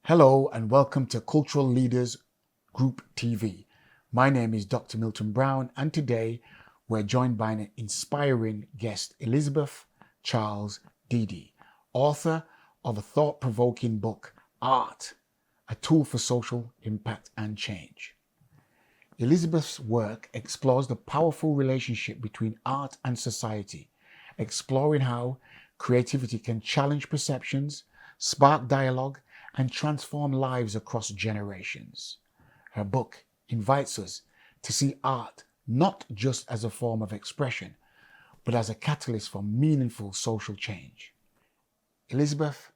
Hello and welcome to Cultural Leaders Group TV. My name is Dr. Milton Brown and today we're joined by an inspiring guest, Elizabeth Charles-Dede, author of a thought-provoking book, Art, a Tool for Social Impact and Change. Elizabeth's work explores the powerful relationship between art and society, exploring how creativity can challenge perceptions, spark dialogue, and transform lives across generations. Her book invites us to see art not just as a form of expression, but as a catalyst for meaningful social change. Elizabeth,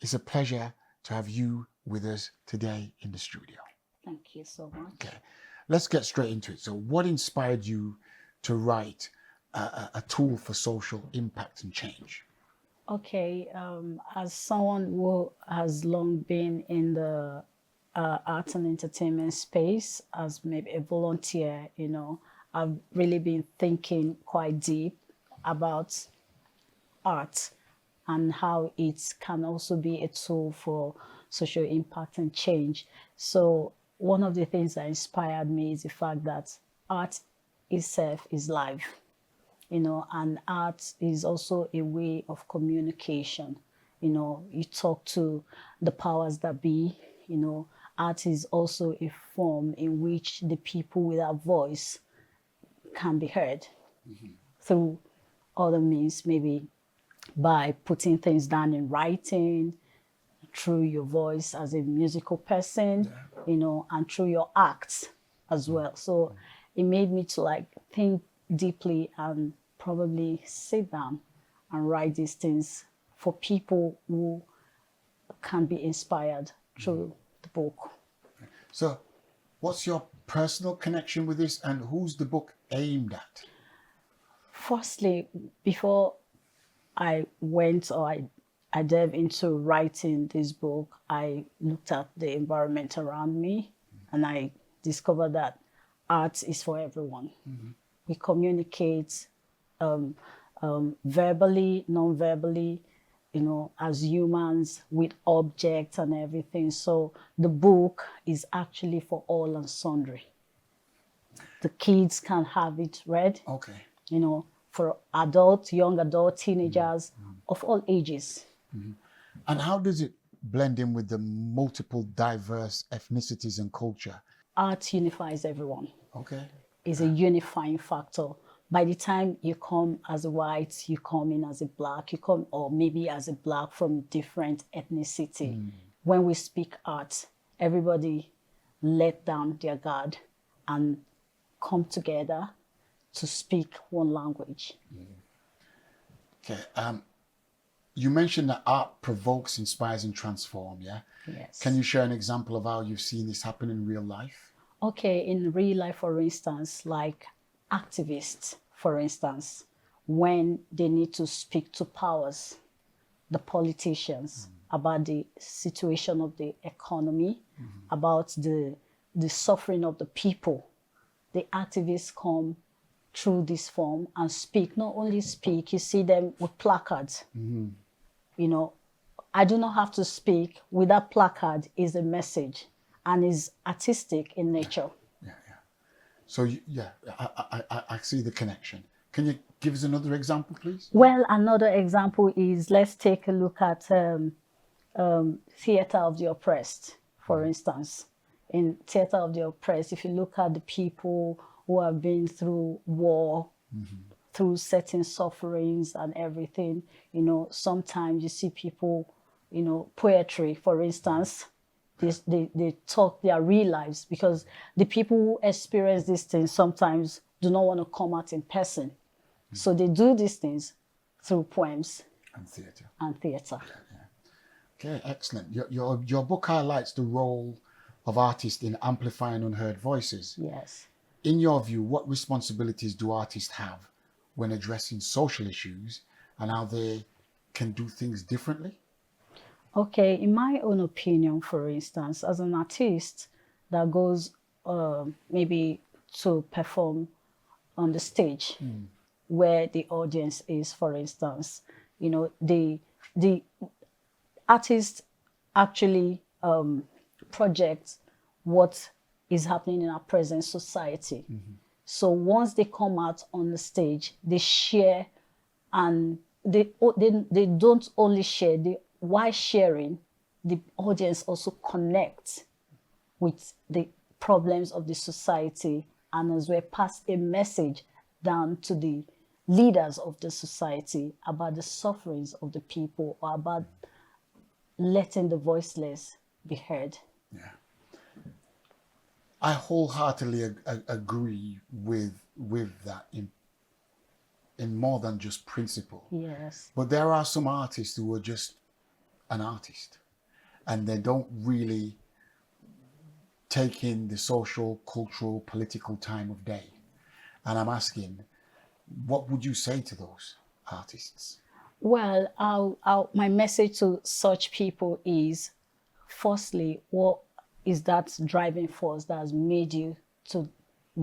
it's a pleasure to have you with us today in the studio. Thank you so much. Okay, let's get straight into it. So what inspired you to write a tool for social impact and change? Okay, as someone who has long been in the art and entertainment space, as maybe a volunteer, I've really been thinking quite deep about art and how it can also be a tool for social impact and change. So one of the things that inspired me is the fact that art itself is life. And art is also a way of communication. You talk to the powers that be. Art is also a form in which the people without voice can be heard through other means, maybe by putting things down in writing, through your voice as a musical person, and through your acts as well. So it made me to think deeply and probably sit down and write these things for people who can be inspired through the book. So what's your personal connection with this and who's the book aimed at? Firstly, before I went or I delved into writing this book, I looked at the environment around me and I discovered that art is for everyone. We communicate verbally, non-verbally, as humans with objects and everything. So the book is actually for all and sundry. The kids can have it read. Okay. For adults, young adults, teenagers of all ages. And how does it blend in with the multiple diverse ethnicities and culture? Art unifies everyone. Okay. Is a unifying factor. By the time you come as a white, you come in as a black, or maybe as a black from different ethnicity. When we speak art, everybody let down their guard and come together to speak one language. Okay. You mentioned that art provokes, inspires, and transforms, yeah? Yes. Can you share an example of how you've seen this happen in real life? Okay, in real life, for instance, like activists, for instance, when they need to speak to powers, the politicians, about the situation of the economy, about the suffering of the people, the activists come through this form and speak. Not only speak, you see them with placards. I do not have to speak. With that placard is a message and is artistic in nature. Yeah. So, I see the connection. Can you give us another example, please? Well, another example is, let's take a look at Theatre of the Oppressed, for instance. In Theatre of the Oppressed, if you look at the people who have been through war, through certain sufferings and everything, sometimes you see people, poetry, for instance, they talk their real lives, because the people who experience these things sometimes do not want to come out in person. So they do these things through poems And theatre. Yeah. Okay, excellent. Your book highlights the role of artists in amplifying unheard voices. Yes. In your view, what responsibilities do artists have when addressing social issues and how they can do things differently? Okay, in my own opinion, for instance, as an artist that goes maybe to perform on the stage where the audience is, for instance, the artist actually project what is happening in our present society. So once they come out on the stage, they share, and they don't only share, while sharing, the audience also connects with the problems of the society, and as well pass a message down to the leaders of the society about the sufferings of the people, or about letting the voiceless be heard. Yeah. I wholeheartedly agree with that in more than just principle. Yes. But there are some artists who are just an artist, and they don't really take in the social, cultural, political time of day. And I'm asking, what would you say to those artists? Well, my message to such people is, firstly, what is that driving force that has made you to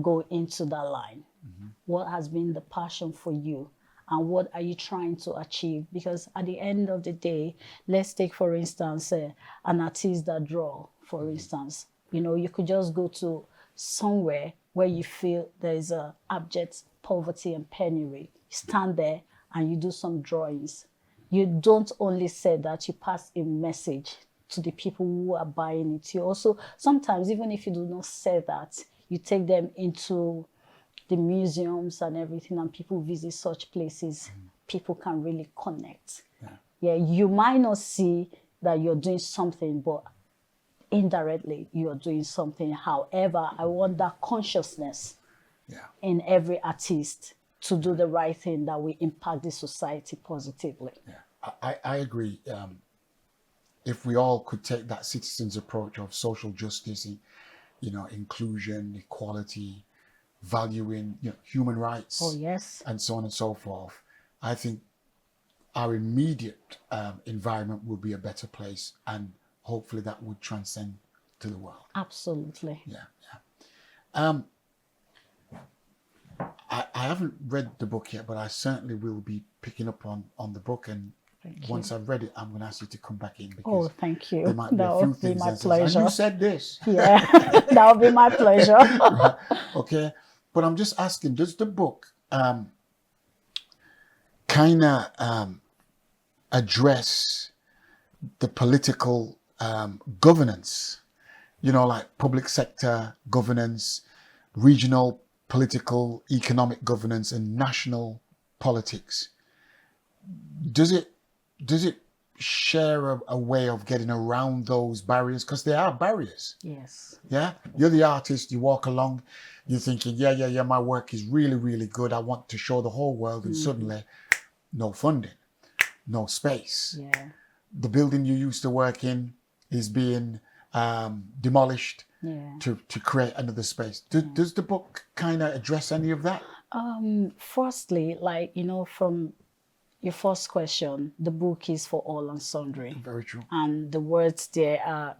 go into that line? What has been the passion for you? And what are you trying to achieve? Because at the end of the day, let's take, for instance, an artist that draw, for instance. You could just go to somewhere where you feel there is a abject poverty and penury. You stand there and you do some drawings. You don't only say that, you pass a message to the people who are buying it. You also, sometimes, even if you do not say that, you take them into the museums and everything, and people visit such places. People can really connect. Yeah, you might not see that you're doing something, but indirectly you're doing something. However, I want that consciousness in every artist to do the right thing that will impact the society positively. Yeah, I agree. If we all could take that citizens approach of social justice, inclusion, equality, valuing human rights, Oh yes, and so on and so forth, I think our immediate environment will be a better place, and hopefully that would transcend to the world. absolutely. Yeah. I haven't read the book yet, but I certainly will be picking up on the book, and once I've read it, I'm going to ask you to come back in, because Thank you. there might be That a few would be things my that says, and pleasure. you said this. Yeah, that would be my pleasure. Right. Okay, but I'm just asking, does the book kind of address the political governance, like public sector governance, regional political, economic governance, and national politics? Does it share a way of getting around those barriers? Because there are barriers. Yes. Yeah, you're the artist, you walk along, you're thinking, yeah, my work is really, really good, I want to show the whole world, and suddenly no funding, no space. Yeah. The building you used to work in is being demolished to create another space. Does the book kind of address any of that? Firstly, from your first question, the book is for all and sundry. Very true. And the words there are,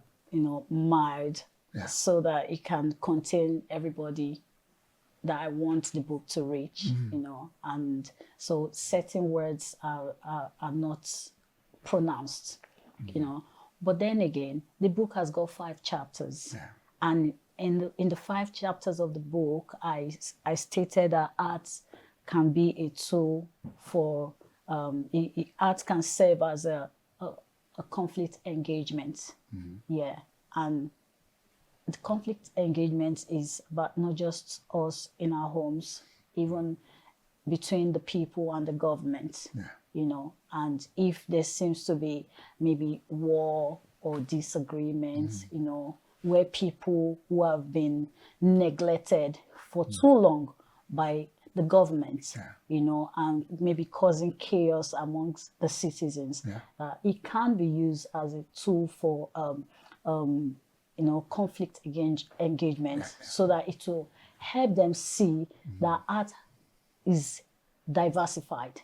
mild, so that it can contain everybody that I want the book to reach, and so certain words are not pronounced, But then again, the book has got 5 chapters, and in the 5 chapters of the book, I stated that art can be a tool for art can serve as a conflict engagement. Yeah, and the conflict engagement is about not just us in our homes, even between the people and the government. And if there seems to be maybe war or disagreements, where people who have been neglected for too long by the government, and maybe causing chaos amongst the citizens, it can be used as a tool for conflict engagement, so that it will help them see that art is diversified.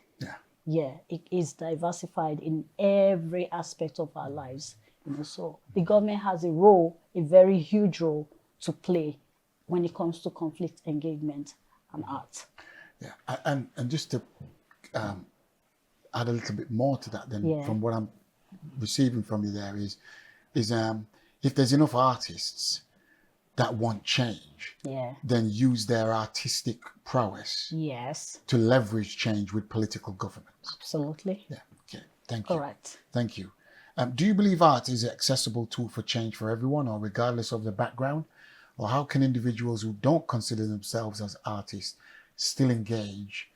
Yeah, it is diversified in every aspect of our lives. So the government has a very huge role to play when it comes to conflict engagement and art. Yeah, and just to add a little bit more to that, then, from what I'm receiving from you there is if there's enough artists that want change, Yeah. then use their artistic prowess Yes. to leverage change with political governance. Absolutely. Yeah. Okay. Thank you. Correct. Thank you. Do you believe art is an accessible tool for change for everyone, or regardless of the background? Or how can individuals who don't consider themselves as artists still engage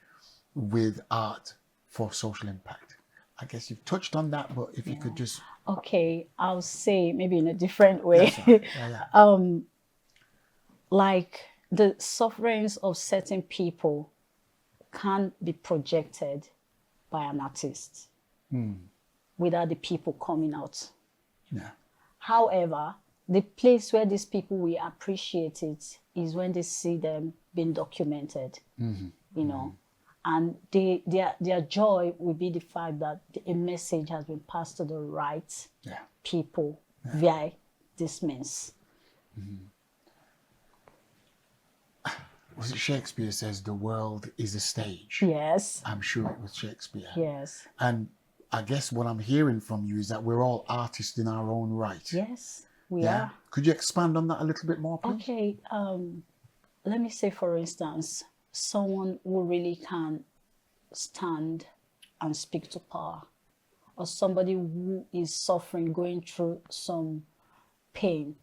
with art for social impact? I guess you've touched on that, but if you could just... Okay, I'll say maybe in a different way. That's right. Yeah. Like the sufferings of certain people can't be projected by an artist without the people coming out. Yeah. However, the place where these people will appreciate it is when they see them being documented, you know, and their joy will be the fact that a message has been passed to the right people via this means. Was it Shakespeare says the world is a stage? Yes. I'm sure it was Shakespeare. Yes. And I guess what I'm hearing from you is that we're all artists in our own right. Yes, we are. Could you expand on that a little bit more, please? Okay. Let me say, for instance, someone who really can stand and speak to power, or somebody who is suffering, going through some pain,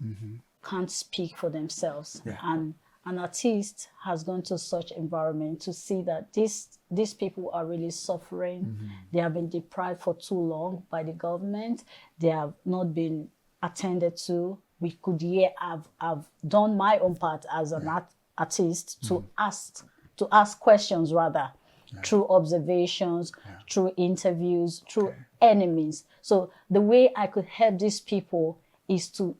can't speak for themselves. And an artist has gone to such environment to see that these people are really suffering. They have been deprived for too long by the government. They have not been attended to. We could have done my own part as an artist to ask questions rather, through observations, through interviews, through any means. So the way I could help these people is to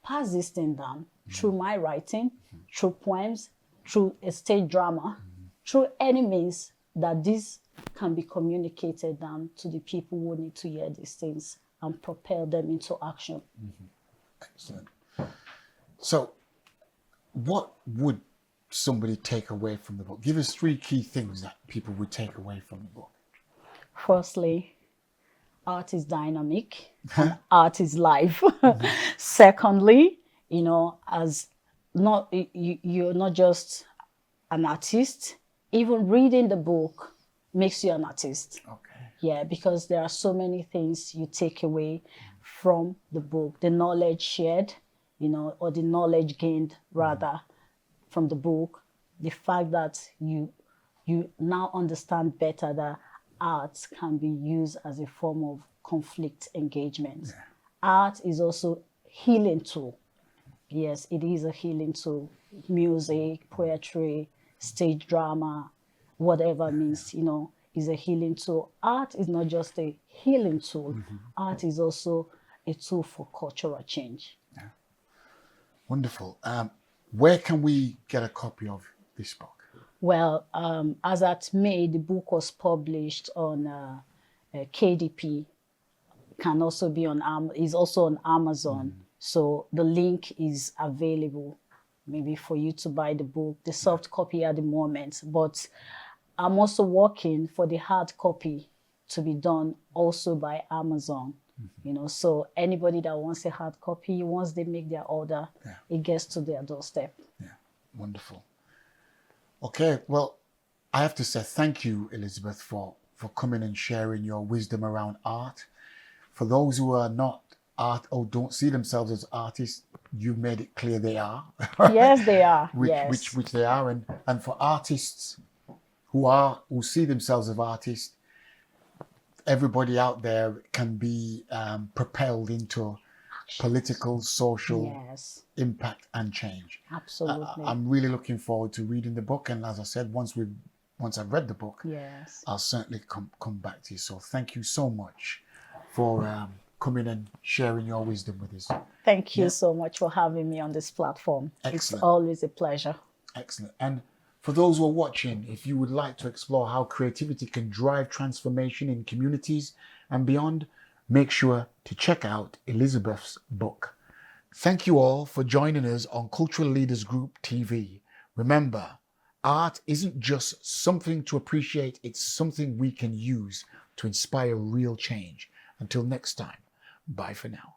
pass this thing down through my writing, through poems, through a stage drama, through any means that this can be communicated down to the people who need to hear these things and propel them into action. Excellent. So what would somebody take away from the book? Give us 3 key things that people would take away from the book. Firstly, art is dynamic and art is life. Secondly, you know, as not you're not just an artist, even reading the book makes you an artist. Okay. Yeah, because there are so many things you take away from the book, the knowledge shared, you know, or the knowledge gained rather from the book, the fact that you now understand better that art can be used as a form of conflict engagement. Art is also healing tool. Yes, it is a healing tool. Music, poetry, stage drama, whatever means, you know, is a healing tool. Art is not just a healing tool. Art is also a tool for cultural change. Yeah. Wonderful. Where can we get a copy of this book? Well, as at May, the book was published on KDP. Can also be on is also on Amazon. So the link is available, maybe for you to buy the book, the soft copy at the moment. But I'm also working for the hard copy to be done also by Amazon. You know, so anybody that wants a hard copy, once they make their order, it gets to their doorstep. Yeah, wonderful. Okay, well, I have to say thank you, Elizabeth, for coming and sharing your wisdom around art. For those who are not art or don't see themselves as artists, you've made it clear they are. Yes, they are. Which they are, and for artists who see themselves as artists, everybody out there can be propelled into political, social impact and change. Absolutely. I'm really looking forward to reading the book, and as I said, once I've read the book, I'll certainly come back to you. So thank you so much for coming and sharing your wisdom with us. Thank you so much for having me on this platform. Excellent. It's always a pleasure. Excellent. And for those who are watching, if you would like to explore how creativity can drive transformation in communities and beyond, make sure to check out Elizabeth's book. Thank you all for joining us on Cultural Leaders Group TV. Remember, art isn't just something to appreciate, it's something we can use to inspire real change. Until next time, bye for now.